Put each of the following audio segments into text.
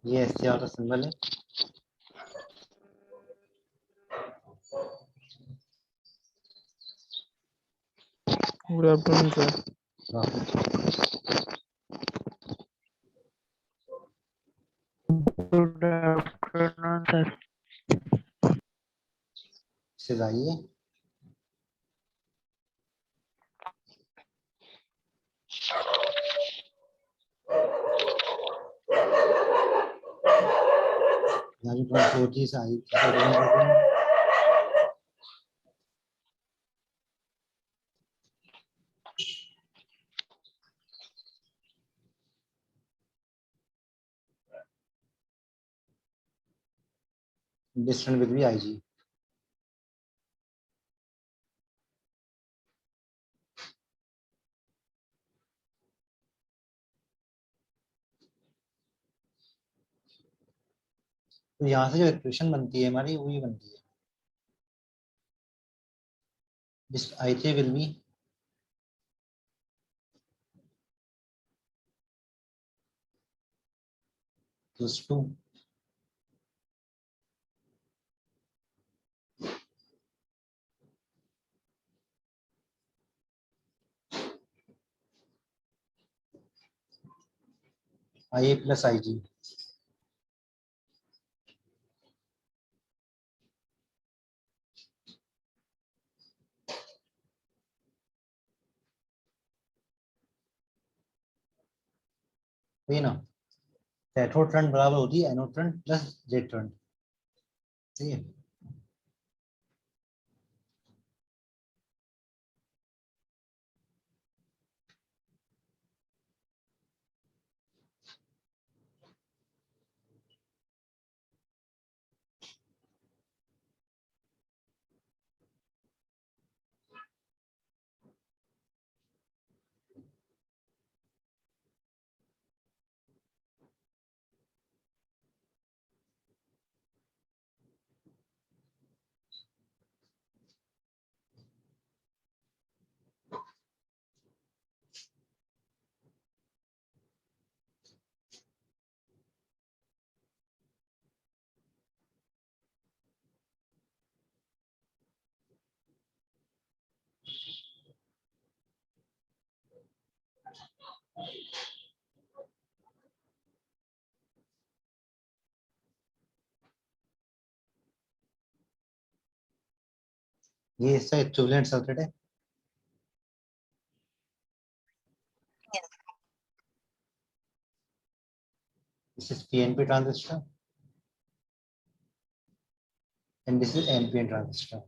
ये ऐसे वाला सिंबल है। Good afternoon sir. Good afternoon sir. से आइए। यहाँ भी 4G से आई डिस्टेंट विल बी IG। तो यहाँ से जो इक्वेशन बनती है हमारी वही बनती है, जिस I3 will be +2 IA + IG। सही ना। कैथोड करंट बराबर होती है anode current plus Z current. सही है। ये इसका इक्विवेलेंट सर्किट है। This is PNP transistor and this is NPN transistor.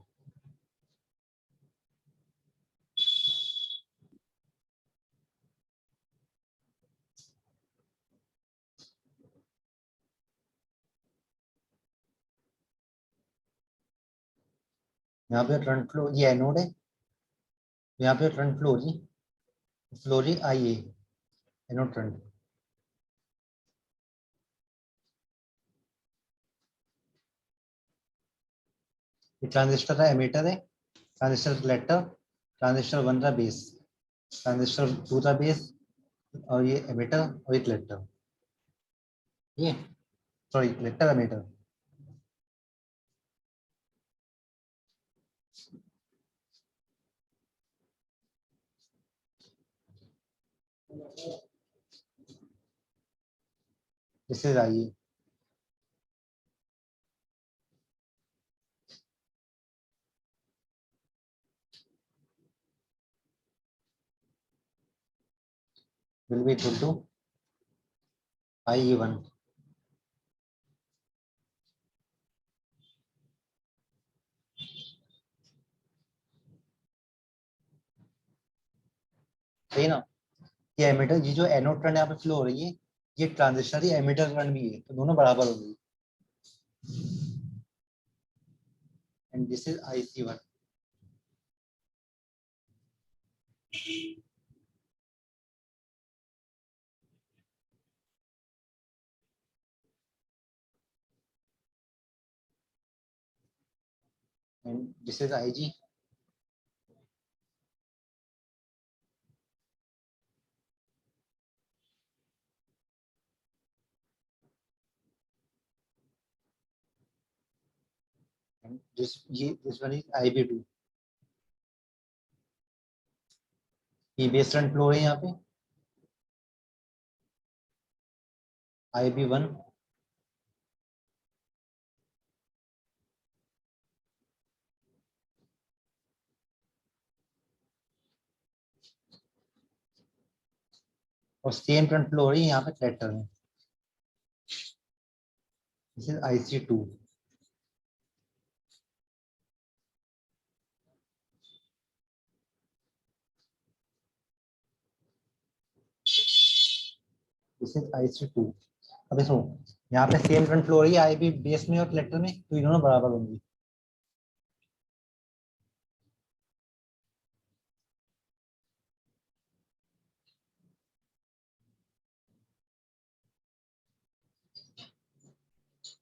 यहाँ पे करंट फ्लो, ये एनोड है, यहाँ पे करंट फ्लो जी, फ्लो जी IA एनोड करंट। ये ट्रांजिस्टर का एमीटर है, ट्रांजिस्टर कलेक्टर, ट्रांजिस्टर 1 का बेस, ट्रांजिस्टर 2 का बेस, और ये एमीटर और ये कलेक्टर। ये sorry collector emitter. This is IA। will be equal to IE1। सही ना। ये एमीटर, ये जो एनोड करंट यहाँ पे फ्लो हो रही है, ये ट्रांजिस्टर ही एमीटर करंट भी है, तो दोनों बराबर हो गई। And this is IC1। And this is IG। this one is IB2. ये बेस करंट फ्लो है यहाँ पे IB1 और सेम करंट फ्लो हो रही है यहाँ पे कलेक्टर में. This is IC2. This is IC2. अब सुनो यहाँ पे सेम करंट फ्लो हो रही है IB बेस में और कलेक्टर में, तो ये दोनों बराबर होंगी.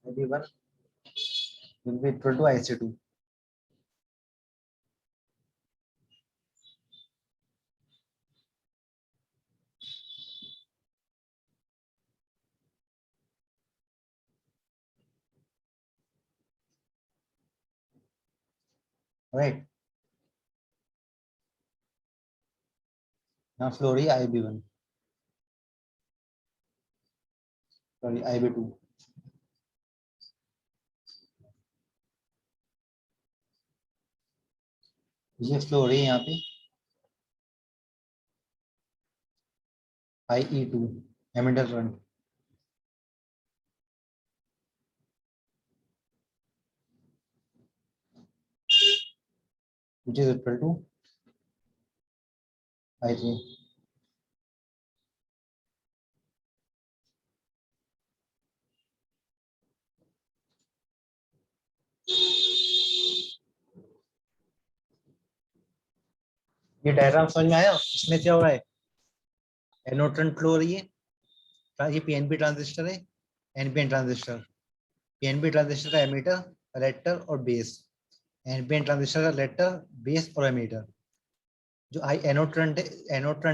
IB1 will be equal to IC2. Right. यहाँ फ्लो हो रही है IB1 सॉरी IB2. ये फ्लो हो रही है यहाँ पे IE2 emitter current. which is equal to I3. ये डायग्राम समझ में आया. इसमें क्या हो रहा है, एनोड करंट फ्लो हो रही है. ये पीएनपी ट्रांजिस्टर है, एनपीएन ट्रांजिस्टर. पीएनपी ट्रांजिस्टर का एमीटर, कलेक्टर और बेस. एनपीएन ट्रांजिस्टर का कलेक्टर, बेस और एमीटर. जो आई एनोड करंट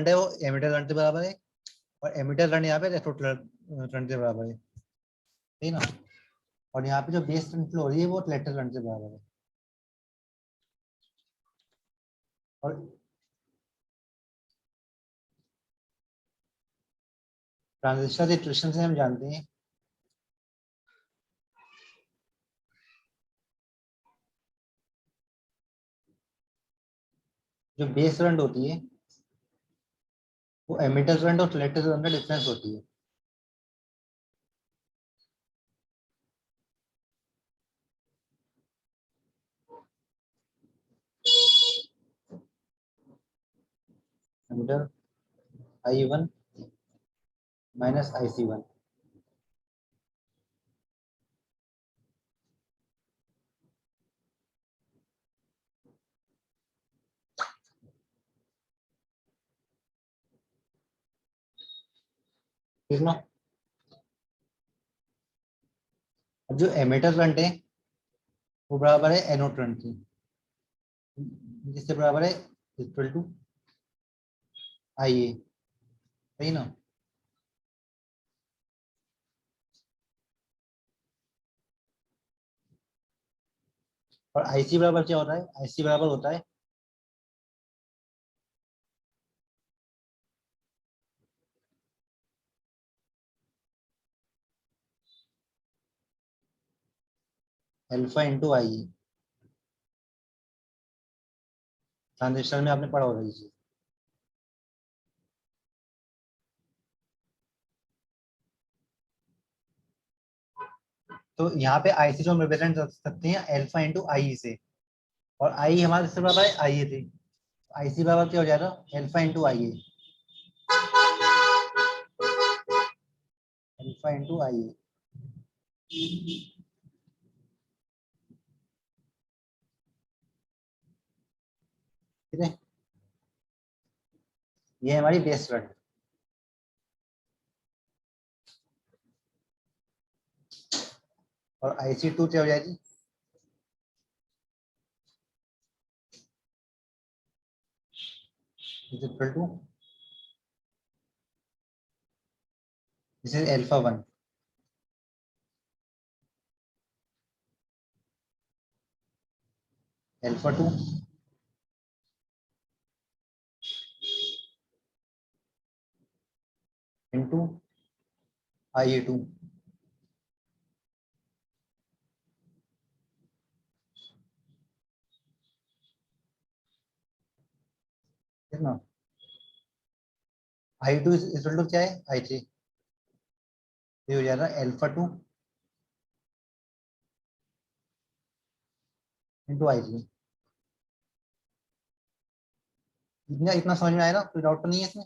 है वो एमीटर करंट के बराबर है और एमीटर करंट यहाँ पे कैथोड करंट के बराबर है. ठीक ना. और यहाँ पे जो बेस करंट फ्लो हो रही है वो कलेक्टर करंट के बराबर है. और ट्रांजिस्टर के इक्वेशन से हम जानते हैं जो बेस करंट होती है वो एमीटर करंट और कलेक्टर करंट का डिफरेंस होती है. Emitter I1 minus IC1. ठीक ना. अब जो एमीटर करंट है वो बराबर है एनोड करंट की, जिससे बराबर है इक्वल टू IA. सही ना. और IC बराबर क्या होता है, IC बराबर होता है अल्फा इंटू IE. ट्रांजिस्टर में आपने पढ़ा होगा ये चीज. तो यहाँ पे IC जो हम रिप्रेजेंट कर सकते हैं अल्फा इंटू IE से, और IE हमारे इससे बराबर है IA थे. IC बराबर क्या हो जाएगा, alpha into IA. Alpha into IA. ठीक है. ये हमारी बेस करंट. और IC2 क्या हो जाएगी, is equal to this is alpha 1. Alpha 2 into IA2 कितना I2 इक्वल टू क्या है I3, ये हो जाएगा अल्फा 2 इंटू I3। इतना इतना समझ में आया ना, कोई डाउट तो नहीं है इसमें?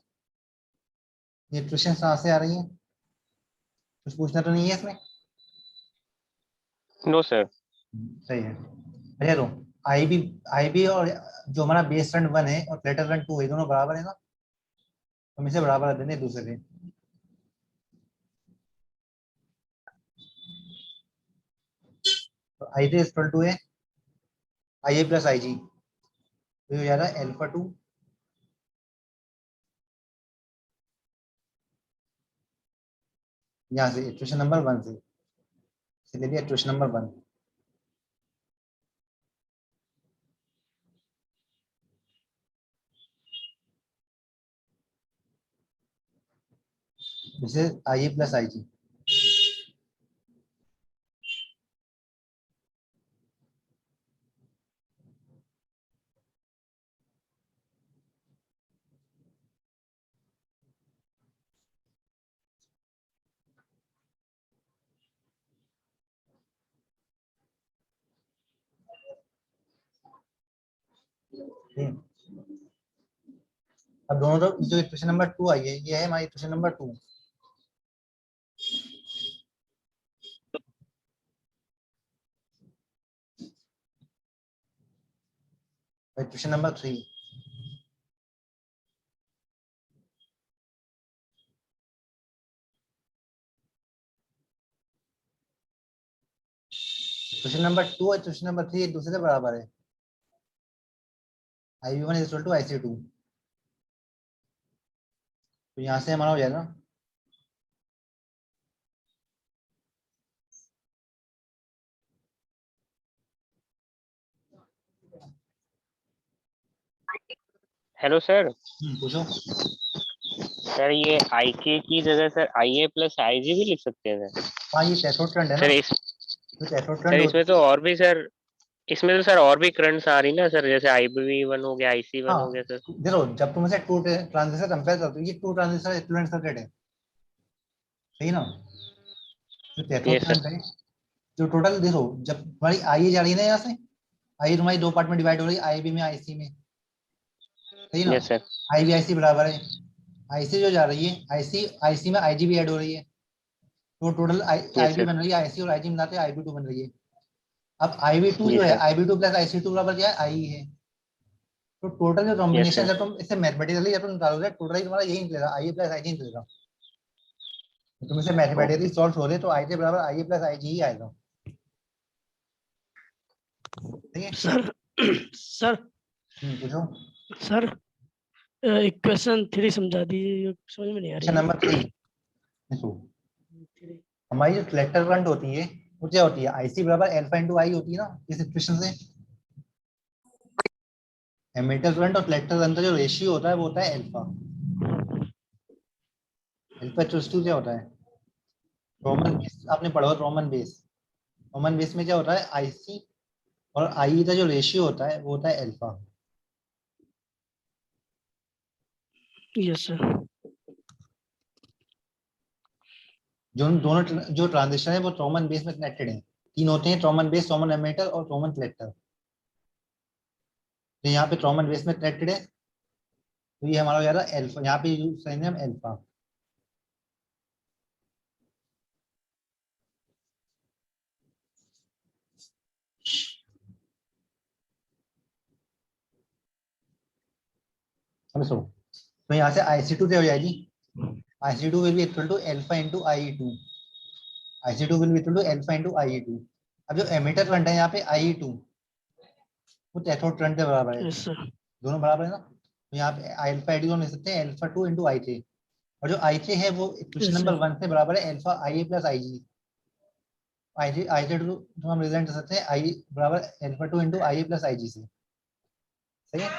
ये इक्वेशन कहाँ से आ रही है, कुछ पूछना तो नहीं है इसमें? No sir. सही है। अच्छा तो आई बी और जो हमारा बेस करंट 1 है और लेटर करंट 2 है, दोनों बराबर है ना, हम इसे बराबर रख देंगे एक दूसरे के। तो I3 इक्वल टू है IA प्लस IG, तो ये हो जाएगा अल्फा 2 यहाँ से इक्वेशन नंबर 1 से ले लिया equation number 1। This is IA plus IG। अब दोनों तरफ जो इक्वेशन नंबर 2 आई है, ये है हमारी equation number 2। Equation number 3 equation number 2 और इक्वेशन नंबर 3 एक दूसरे से बराबर है। IB1 is equal to IC2, तो यहाँ से हमारा हो जाएगा हेलो सर। पूछो। सर ये आई के की जगह सर IA प्लस IG भी लिख सकते हैं सर? हाँ ये कैथोड करंट है सर ना, इस तो कैथोड सर करंट इसमें तो और भी सर, इसमें तो सर और भी करंट्स आ रही ना सर, जैसे IB1 हो गया, IC1 हो हाँ गया सर। देखो, जब तुम इसे टू ट्रांजिस्टर कंपेयर करते हो, ये टू ट्रांजिस्टर इक्विवेलेंट सर्किट है, सही ना? जो कैथोड यस सर। करंट है, जो टोटल देखो, जब तुम्हारी आई जा रही है ना यहाँ से, आई तुम्हारी दो पार्ट में डिवाइड हो रही है, IB में IC में, सही ना? Yes sir. IB IC बराबर है, IC जो जा रही है IC में IG भी ऐड हो रही है, तो टोटल यस IB सर। बन रही है, IC और IG मिलाते हैं IB2 बन रही है। अब IB2 जी जो है, सर। IB2 प्लस IC2 बराबर क्या है, IE है। तो टोटल जो यस कॉम्बिनेशन, सर। जब तुम इसे मैथमेटिकली जब तुम निकालोगे, टोटल ही तुम्हारा यही निकलेगा, IA प्लस IG निकलेगा। तो तुम इसे मैथमेटिकली सॉल्व हो रहे तो IG बराबर IA प्लस IG ही आएगा, ठीक है? सर सर पूछो। सर इक्वेशन 3 समझा दीजिए, समझ में नहीं आ क्वेश्चन रही नंबर 3 देखो, हमारी जो कलेक्टर करंट होती है वो क्या होती है, IC बराबर अल्फा इंटू आई होती है ना, इस इक्वेशन से। एमीटर करंट और कलेक्टर करंट का जो रेशियो होता है वो होता है अल्फा। अल्फा टू क्या होता है, रोमन बेस, आपने पढ़ा हो रोमन बेस। रोमन बेस में क्या होता है, IC और IE का जो रेशियो होता है वो होता है अल्फा। Yes sir. जो दोनों जो ट्रांजिस्टर है वो रोमन बेस में कनेक्टेड है, तीन होते हैं, रोमन बेस, रोमन एमीटर और रोमन कलेक्टर। तो यहाँ पे रोमन बेस में कनेक्टेड है, तो ये हमारा हो जाएगा अल्फा, यहाँ पे यूज करेंगे हम अल्फा। समझो, तो यहाँ से IC2 क्या हो जाएगी, IC2 will be equal to alpha into IE2। IC2 will be equal to alpha into IE2। अब जो एमीटर करंट है यहाँ पे IE2, वो कैथोड करंट के बराबर है, यस सर। दोनों बराबर है ना, तो यहाँ पे अल्फा ID को लिख सकते हैं अल्फा 2 इंटू I3, और जो I3 है वो इक्वेशन यस नंबर सर। 1 से बराबर है alpha IA plus IG। IG तो हम रिप्रेजेंट कर सकते हैं I बराबर alpha 2 into IA plus IG से, सही है?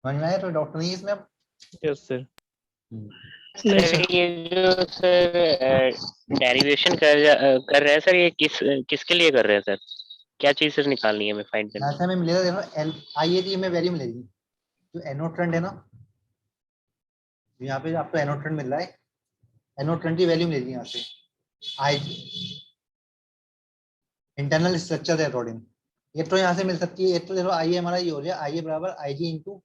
समझ में आया? तो डॉक्टर नहीं है इसमें अब? Yes sir. नहीं सर सर, ये जो सर डेरिवेशन कर रहे हैं सर, ये किसके लिए कर रहे हैं सर? क्या चीज सर निकालनी है हमें फाइंड करनी यहाँ से हमें मिलेगा, देखो IA की हमें वैल्यू मिलेगी, जो एनोड करंट है ना, यहाँ पे आपको एनोड करंट मिल रहा है, एनोड करंट की वैल्यू मिलेगी यहाँ से IG इंटरनल स्ट्रक्चर के अकॉर्डिंग। ये तो यहाँ से मिल सकती है, ये तो देखो IA हमारा ये हो गया, IA बराबर IG into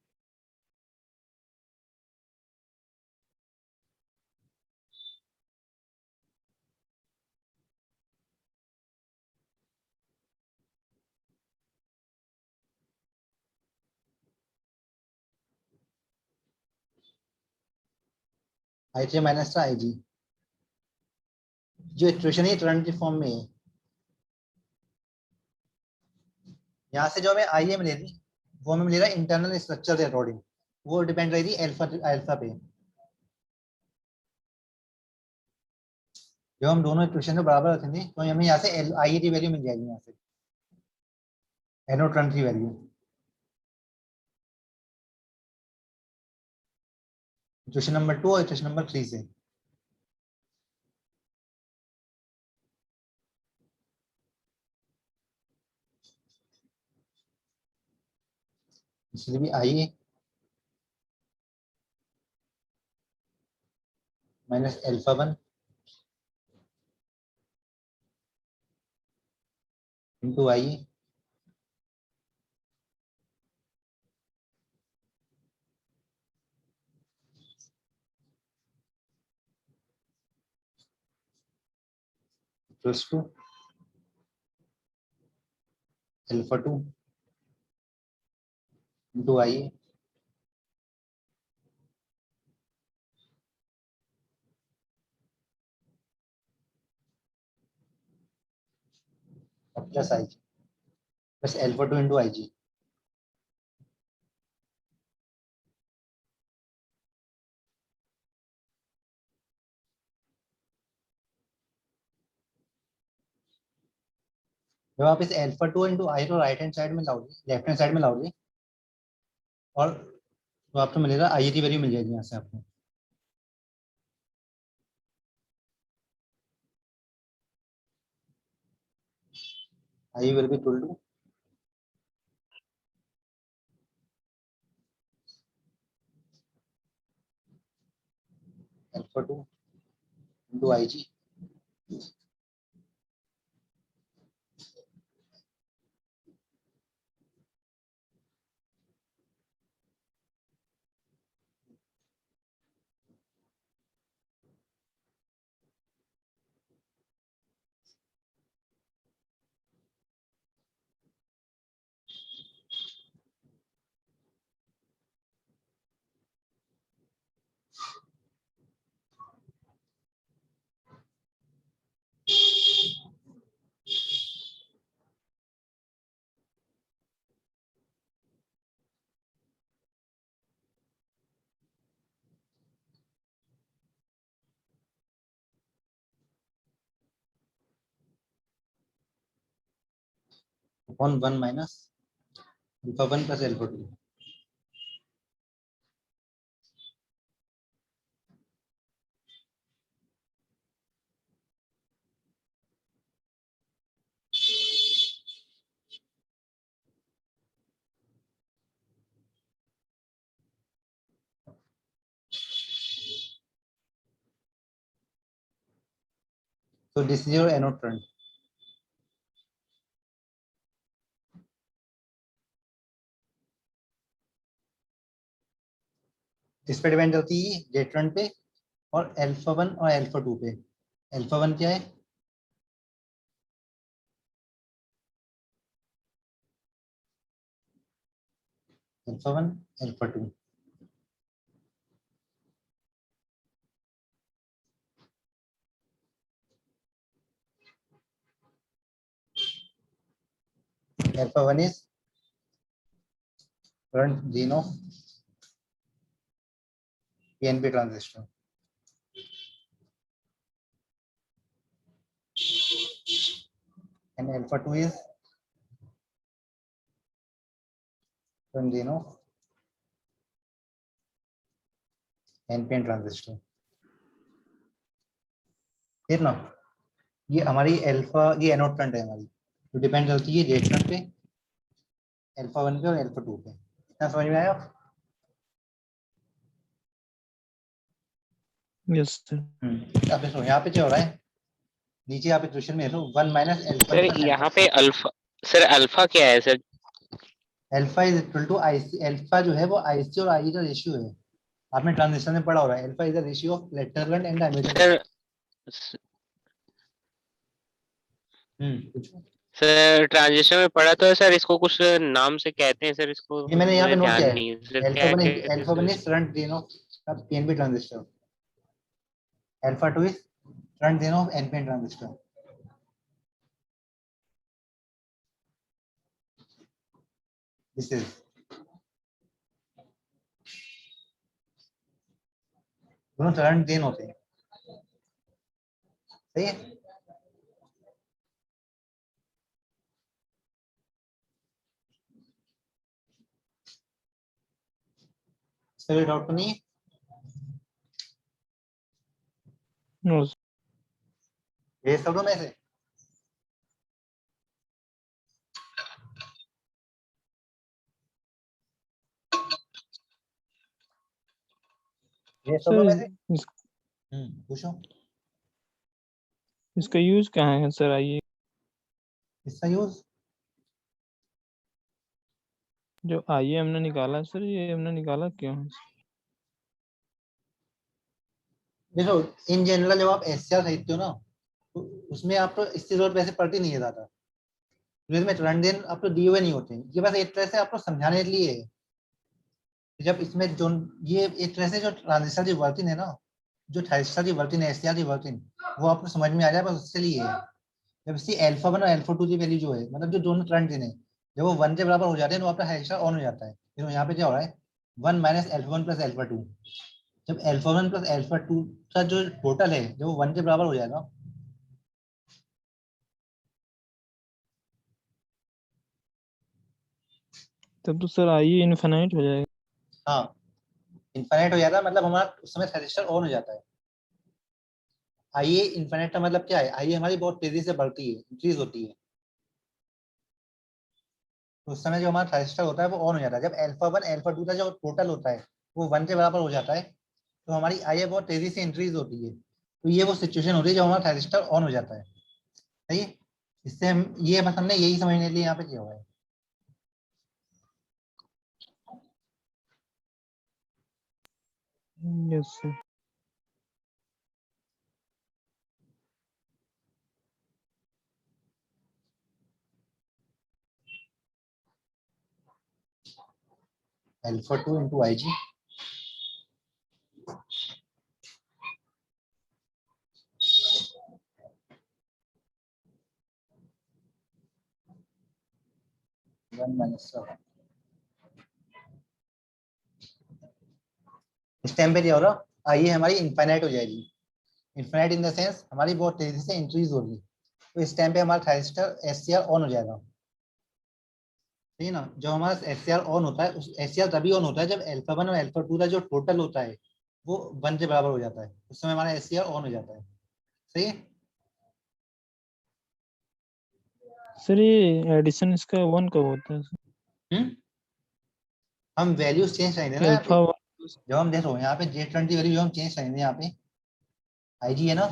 I3 minus IG, जो इक्वेशन है करंट की फॉर्म में है। यहाँ से जो हमें IA मिलेगी वो हमें मिलेगा इंटरनल स्ट्रक्चर के अकॉर्डिंग, वो डिपेंड रहेगी अल्फा अल्फा पे। जब हम दोनों इक्वेशन को बराबर रखेंगे तो हमें यहाँ से IA की वैल्यू मिल जाएगी, यहाँ से एनोड करंट की वैल्यू। इक्वेशन नंबर 2 और इक्वेशन नंबर 3 से। इसलिए भी IA minus alpha 1 into IA plus 2 alpha 2 into IA और plus IG plus alpha 2 into IG। जब आप इस अल्फा 2 इंटू आई को राइट हैंड साइड में लाओगे, लेफ्ट हैंड साइड में लाओगे, और तो आपको मिलेगा IA की वैल्यू मिल जाएगी यहाँ से आपको। IA will be equal to alpha 2 into IG upon 1 minus alpha 1 plus alpha 2। So this is your anode current. इस पे डिपेंड करती है जेट करंट पे और अल्फा 1 और अल्फा 2 पे। अल्फा 1 क्या है? Alpha 1 alpha 2। Alpha 1 is current gain of PNP transistor. and alpha 2 is NPN of NPN transistor. ठीक ना, ये हमारी अल्फा, ये एनोड करंट है हमारी, तो डिपेंड करती है जेट करंट पे, अल्फा 1 पे और अल्फा 2 पे। क्या समझ में आया? Yes sir. अब देखो यहाँ पे क्या हो रहा है, नीचे यहाँ पे क्वेश्चन में 1 माइनस अल्फा सर यहाँ पे अल्फा, सर अल्फा क्या है sir? Alpha is equal to IC. Alpha जो है वो आईसी और आई का रेशियो है, आपने ट्रांजिस्टर में पढ़ा होगा। Alpha is the ratio of collector current and emitter. Sir पूछो। सर ट्रांजिस्टर में पढ़ा तो है सर, इसको कुछ नाम से कहते हैं सर, इसको ये मैंने यहाँ पे मुझे नोट ध्यान किया है। नहीं है सर, अल्फा क्या वन इज कहते हैं अल्फा सर वन इज इसको? Current drain of PNP transistor, alpha 2 is current drain of NPN transistor. This is दोनों करंट ड्रेन होते हैं, सही है। कोई डाउट तो नहीं है? नो ये सब में से ये सब में से सर, पूछो। इसका यूज कहाँ है सर? आइए, इसका यूज जो आइए हमने निकाला सर, ये हमने निकाला क्यों है? देखो, इन जनरल जब आप एससीआर खरीदते हो ना, तो उसमें आपको इसकी जरूरत वैसे पड़ती नहीं है ज्यादा, इसमें करंट ड्रेन आपको दिए हुए नहीं होते, ये बस एक तरह से आपको समझाने के लिए है। जब इसमें जो ये एक तरह से जो ट्रांजिस्टर की वर्किंग है ना, जो ट्रांजिस्टर की वर्किंग है, एससीआर की वर्किंग, वो आपको समझ में आ जाए, बस उसके लिए है। जब इसकी अल्फा 1 और अल्फा 2 की वैल्यू जो है, मतलब जो दोनों करंट ड्रेन है, जब वो 1 के बराबर हो जाते हैं तो आपका ट्रांजिस्टर ऑन हो जाता है। फिर यहाँ पे क्या हो रहा है, 1 माइनस अल्फा 1 प्लस अल्फा 2। जब अल्फा 1 प्लस अल्फा 2 का जो टोटल है, जब वो 1 के बराबर हो जाएगा, तब तो सर आइए इनफिनाइट हो जाएगा। हाँ इनफाइनाइट हो जाता है, मतलब हमारा उस समय रजिस्टर ऑन हो जाता है। आइए इनफाइनाइट का मतलब क्या है, आइए हमारी बहुत तेजी से बढ़ती है, इंक्रीज होती है, तो उस समय जो हमारा रजिस्टर होता है वो ऑन हो जाता है। जब अल्फा 1 अल्फा 2 का जो टोटल होता है वो 1 के बराबर हो जाता है, तो हमारी आइए बहुत तेजी से इंक्रीज होती है। तो ये वो सिचुएशन होती है जब हमारा रजिस्टर ऑन हो जाता है, सही है। इससे हम ये बस हमने यही समझने के लिए यहाँ पे किया हुआ है। Yes sir. अल्फा 2 इंटू आई जी, इस टाइम पे क्या होगा, आइए हमारी इनफाइनाइट हो जाएगी। इनफाइनाइट इन द सेंस हमारी बहुत तेजी से इंक्रीज होगी, तो इस टाइम पे हमारा रजिस्टर एससीआर ऑन हो जाएगा, ठीक है ना। जब हमारा एससीआर ऑन होता है, उस एससीआर तभी ऑन होता है जब अल्फा 1 और अल्फा 2 का जो टोटल होता है वो 1 के बराबर हो जाता है, उस समय हमारा एससीआर ऑन हो जाता है, सही है। सर ये एडिशन इसका 1 कब होता है सर? हम वैल्यूज चेंज करेंगे ना यहाँ पे, अल्फा 1 जब हम देखो यहाँ पे J20 वैल्यू हम चेंज करेंगे, यहाँ पे आईजी है ना,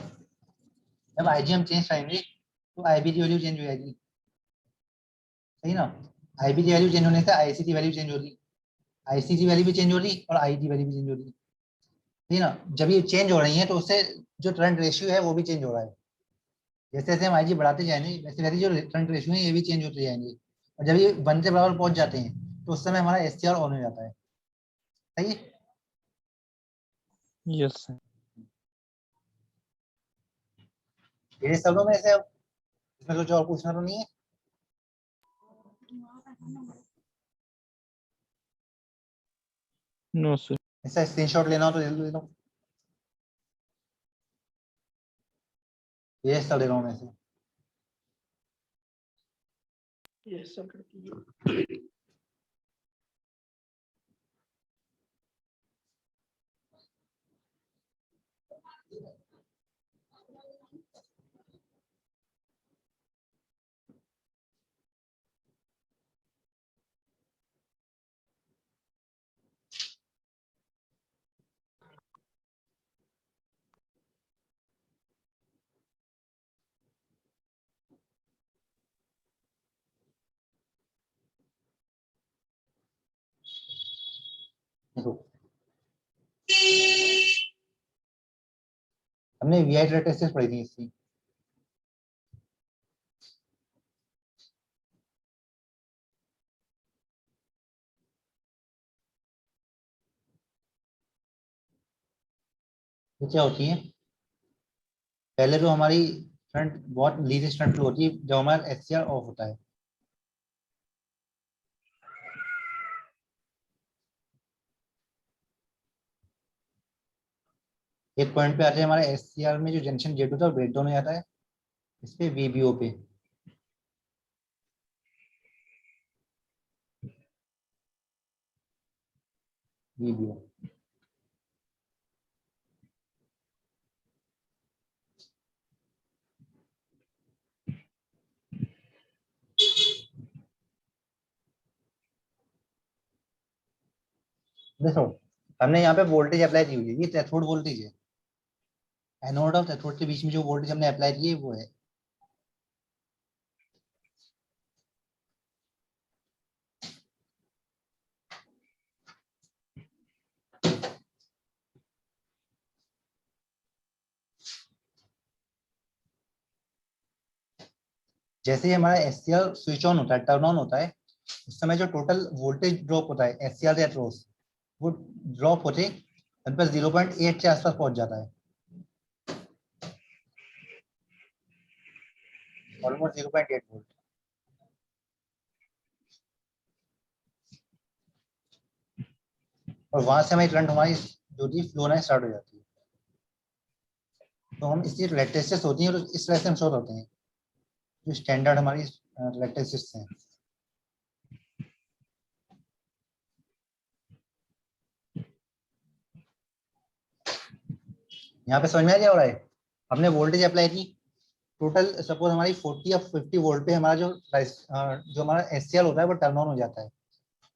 जब आईजी हम चेंज करेंगे तो आईबी की वैल्यू चेंज हो जाएगी, सही ना। आईबी की वैल्यू चेंज होने से आईसी की वैल्यू चेंज हो रही, आईसी की वैल्यू भी चेंज हो रही और आई की वैल्यू भी चेंज हो रही, ठीक है ना। जब ये चेंज हो रही है तो उससे जो करंट रेशियो है वो भी चेंज हो रहा है। जैसे जैसे हम आईजी बढ़ाते जाएंगे वैसे वैसे जो करंट रेशियो है ये भी चेंज होते जाएंगे, और जब ये 1 के बराबर पहुंच जाते हैं तो उस समय हमारा एससीआर ऑन हो जाता है, सही है। Yes sir. ये शब्दों में से अब इसमें कुछ और पूछना तो नहीं है? No sir. ऐसा स्क्रीनशॉट लेना हो तो ले लो, ये सब ले रहा हूँ मैं से। यस सर कर दीजिए। देखो हमने वी आई टेस्ट पढ़ी थी इसकी। तो क्या होती है, पहले तो हमारी फ्रंट बहुत लीस्ट फ्रंट फ्लो होती है जब हमारा एचसीआर ऑफ होता है। एक पॉइंट पे आते हैं हमारे एचसीआर में जो जंक्शन जेट होता है ब्रेक डाउन हो जाता है इस पे वीबीओ पे। वीबीओ देखो हमने यहाँ पे वोल्टेज अप्लाई की हुई है, ये थ्रेशोल्ड वोल्टेज है। एनोड और कैथोड के बीच में जो वोल्टेज हमने अप्लाई की है वो है। जैसे ही हमारा एचसीआर स्विच ऑन होता है, टर्न ऑन होता है, उस समय जो टोटल वोल्टेज ड्रॉप होता है एचसीआर से अक्रॉस, वो ड्रॉप होते लगभग 0.8 के आसपास पहुंच जाता है, ऑलमोस्ट 0.8 वोल्ट। और वहां से हमारी करंट हमारी जो थी फ्लो होना स्टार्ट हो जाती है। तो हम इसकी इलेक्ट्रिसिटी होती है तो इस तरह से हम शो होते हैं, जो स्टैंडर्ड हमारी इलेक्ट्रिसिटी हैं। यहाँ पे समझ में आ गया हो रहा है, हमने वोल्टेज अप्लाई की, टोटल सपोज हमारी 40 या 50 वोल्ट पे हमारा जो हमारा एचसीआर होता है वो टर्न ऑन हो जाता है।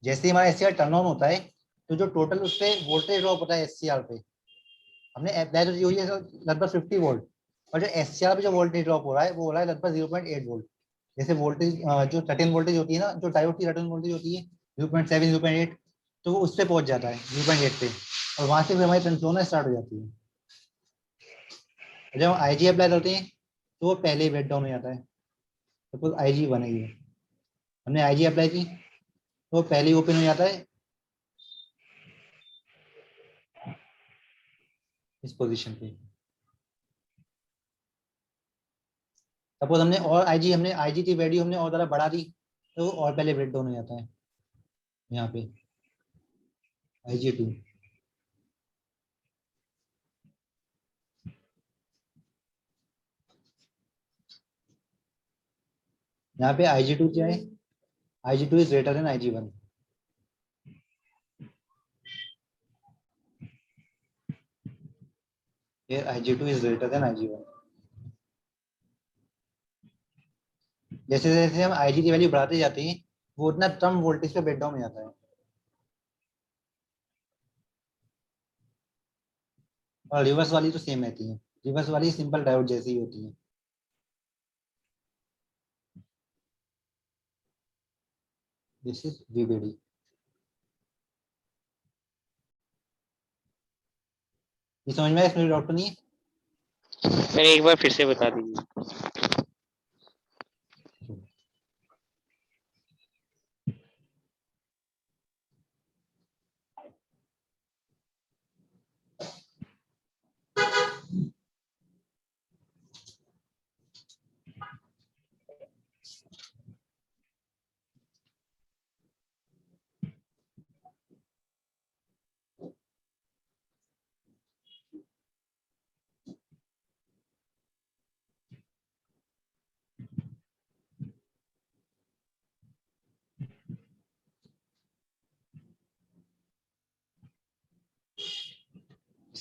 जैसे ही हमारा एचसीआर टर्न ऑन होता है तो जो टोटल उस पे वोल्टेज ड्रॉप होता है एचसीआर पे, हमने अप्लाई तो की हुई है लगभग 50 वोल्ट, और जो एचसीआर पे जो वोल्टेज ड्रॉप हो रहा है वो हो रहा है लगभग 0.8 वोल्ट। जैसे वोल्टेज जो 13 वोल्टेज होती है ना, जो डायोड की 13 वोल्टेज होती है 0.7 0.8, तो वो उस पे पहुंच जाता है 0.8 पे, और वहां से फिर हमारी करंट फ्लो होना स्टार्ट हो जाती है। जब हम आईजी अप्लाई करते हैं तो वो पहले ही ब्रेक डाउन हो जाता है। सपोज आईजी बन गई है, हमने आईजी अप्लाई की तो वो पहले ही ओपन हो जाता है इस पोजीशन पे। सपोज हमने आईजी की वैल्यू हमने और ज़्यादा बढ़ा दी तो वो और पहले ब्रेक डाउन हो जाता है यहाँ पे IG2। यहाँ पे IG2 क्या है, IG2 is greater than IG1। Here IG2 is greater than IG1। जैसे जैसे हम IG की वैल्यू बढ़ाते जाते हैं वो उतना कम वोल्टेज पे ब्रेक डाउन हो जाता है। और रिवर्स वाली तो सेम रहती है, रिवर्स वाली सिंपल डायोड जैसी ही होती है। This is VBD। ये समझ में आया इसमें डाउट तो नहीं है? सर एक बार फिर से बता दीजिए।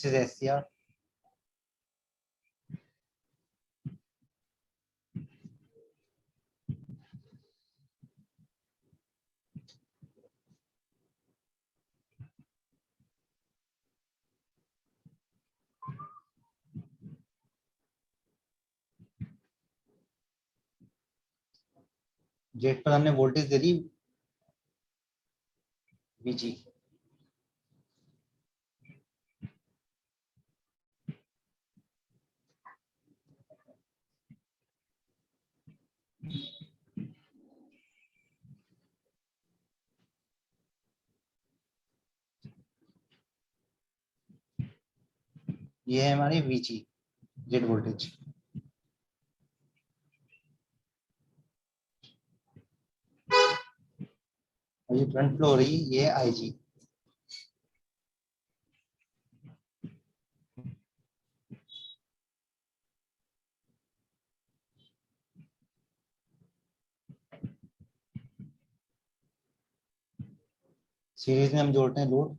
This is SCR. गेट पर हमने वोल्टेज दे दी VG. ये है हमारी VG गेट वोल्टेज. और ये करंट फ्लो हो रही है, ये है IG. सीरीज में हम जोड़ते हैं लोड,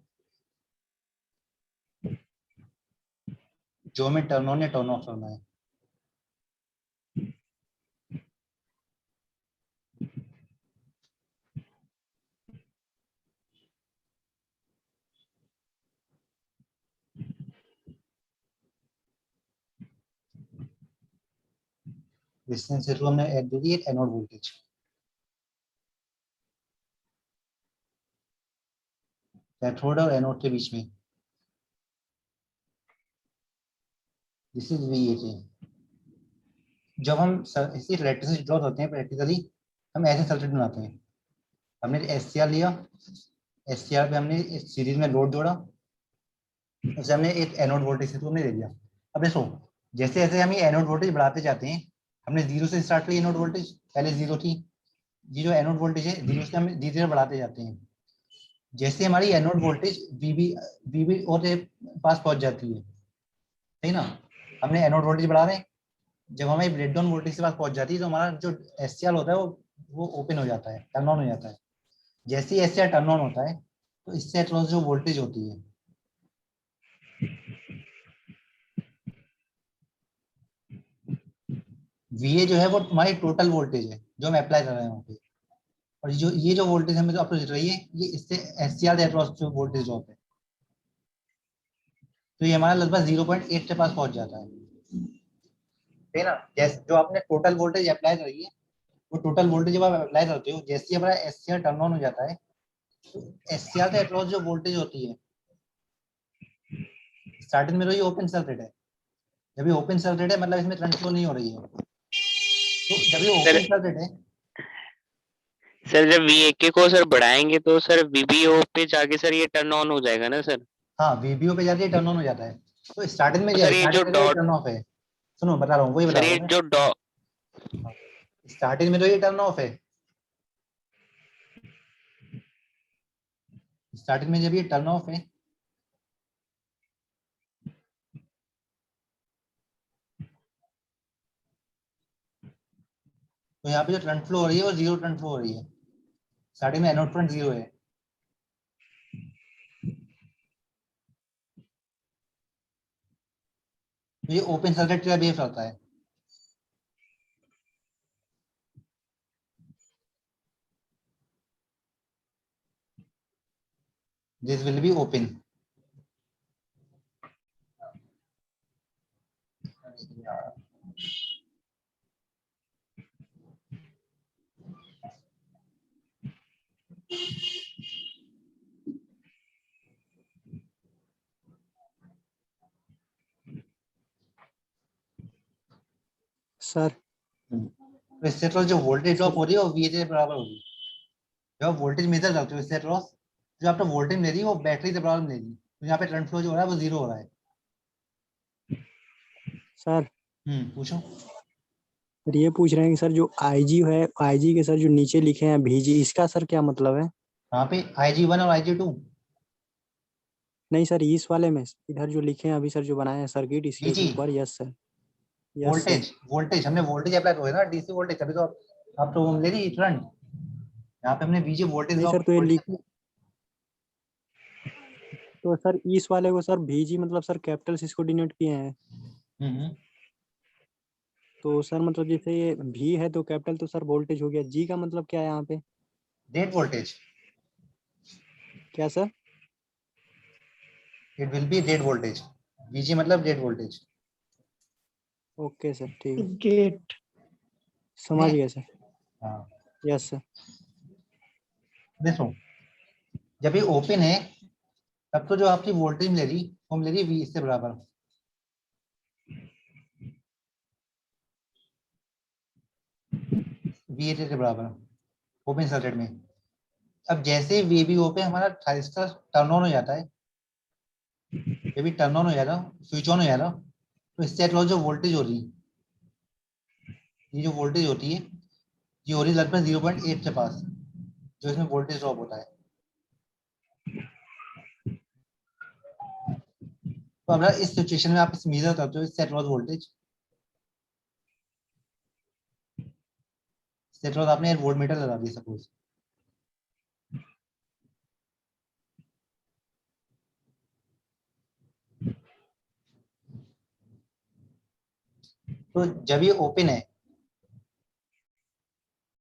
जो हमें टर्न ऑन या टर्न ऑफ करना है. रेजिस्टेंस से हमने ऐड दे दी एक एनोड वोल्टेज. कैथोड और एनोड के बीच में. This is VAJ. जब हम इसी इलेक्ट्रिसिटी ड्रॉ होते हैं प्रैक्टिकली, हम ऐसे सर्किट बनाते हैं. हमने SCR लिया, SCR पे हमने इस सीरीज में लोड जोड़ा, उसे हमने एक एनोड वोल्टेज से हमने ले लिया. अब देखो, जैसे जैसे हम ये एनोड वोल्टेज बढ़ाते जाते हैं, हमने जीरो से स्टार्ट किया एनोड वोल्टेज, पहले जीरो थी. ये जो एनोड वोल्टेज है जीरो से हम धीरे धीरे बढ़ाते जाते हैं. जैसे हमारी एनोड वोल्टेज VB और के पास पहुंच जाती है, सही ना. हमने एनोड वोल्टेज बढ़ा रहे हैं, जब हमारी ब्रेकडाउन वोल्टेज के पास पहुंच जाती है तो हमारा जो SCR होता है वो ओपन हो जाता है, टर्न ऑन हो जाता है. जैसे ही SCR टर्न ऑन होता है तो इससे अक्रॉस जो वोल्टेज होती है, VA जो है वो हमारी टोटल वोल्टेज है जो हम अप्लाई कर रहे हैं वहाँ पे. और ये जो वोल्टेज हमें जो अप्रोच रही है, ये इससे SCR अक्रॉस जो वोल्टेज ड्रॉप है, तो ये हमारा लगभग 0.8 के पास पहुंच जाता है, है ना. जैसे जो आपने टोटल वोल्टेज अप्लाई करी है, वो टोटल वोल्टेज जब आप अप्लाई करते हो, जैसे ही हमारा SCR टर्न ऑन हो जाता है, तो SCR के अक्रॉस जो वोल्टेज होती है, स्टार्टिंग में तो ये ओपन सर्किट है. जब ये ओपन सर्किट है मतलब इसमें करंट फ्लो नहीं हो रही है. तो जब ये सर ओपन सर्किट है, सर जब VAK को सर बढ़ाएंगे तो सर VBO पे जाके सर ये टर्न ऑन हो जाएगा ना सर. हाँ VBO पे जाके टर्न ऑन हो जाता है. तो स्टार्टिंग में तो क्या है, सर ये जो स्टार्टिंग में तो ये डॉट टर्न ऑफ है. सुनो बता रहा हूँ, वही बता सर रहा ये हूँ मैं. जो डॉ स्टार्टिंग में तो ये टर्न ऑफ है. स्टार्टिंग में जब ये टर्न ऑफ है, तो यहाँ पे जो करंट फ्लो हो रही है वो जीरो करंट फ्लो हो रही है. स्टार्टिंग में एनोड करंट जीरो है. तो ये ओपन सर्किट का बिहेव करता है. This will be open. Sir तो इससे अक्रॉस जो वोल्टेज ड्रॉप हो रही है वो VAJ के बराबर होगी. जब आप वोल्टेज मेजर करते हो इससे अक्रॉस, जो आपका वोल्टेज ले रही है वो बैटरी से प्रॉब्लम ले रही है, तो यहाँ पे करंट फ्लो जो हो रहा है वो जीरो हो रहा है. सर पूछो. सर ये पूछ रहे हैं कि सर जो IG है, IG के सर जो नीचे लिखे हैं VG, इसका सर क्या मतलब है? यहाँ पे IG1 और IG2. नहीं सर, इस वाले में इधर जो लिखे हैं अभी सर, जो बनाए हैं सर्किट इसके VG ऊपर. Yes sir, yes sir. Voltage हमने वोल्टेज अप्लाई किया ना, DC वोल्टेज. अभी तो आप तो ले रही करंट. यहाँ पे हमने VG वोल्टेज नहीं ड्रॉप सर, तो ये लिख तो सर इस वाले को सर VG मतलब सर कैपिटल से इसको डिनोट किए हैं। हम्म। तो सर मतलब जैसे ये V है तो कैपिटल तो सर वोल्टेज हो गया, G का मतलब क्या है यहाँ पे? डेट वोल्टेज, क्या सर? It will be gate voltage, VG मतलब डेट वोल्टेज। ओके सर ठीक है, गेट। समझ गया सर। हाँ यस सर। देखो, जब ये ओपन है तब तो जो आपकी वोल्टेज मिल रही वो मिल रही वी इससे बराबर, वी एट के बराबर ओपन सर्किट में। अब जैसे वी बी ओपन हमारा ट्रांजिस्टर टर्न ऑन हो जाता है, जब भी टर्न ऑन हो जाएगा, स्विच ऑन हो जाएगा, तो इससे अक्रॉस जो वोल्टेज हो रही, ये जो वोल्टेज होती है ये हो रही लगभग 0.8 के पास, जो इसमें वोल्टेज ड्रॉप होता है। तो अगर इस सिचुएशन में आप इस मेजर करते हो इससे अक्रॉस वोल्टेज, इससे अक्रॉस आपने वोल्ट मीटर लगा दिया सपोज, तो जब ये ओपन है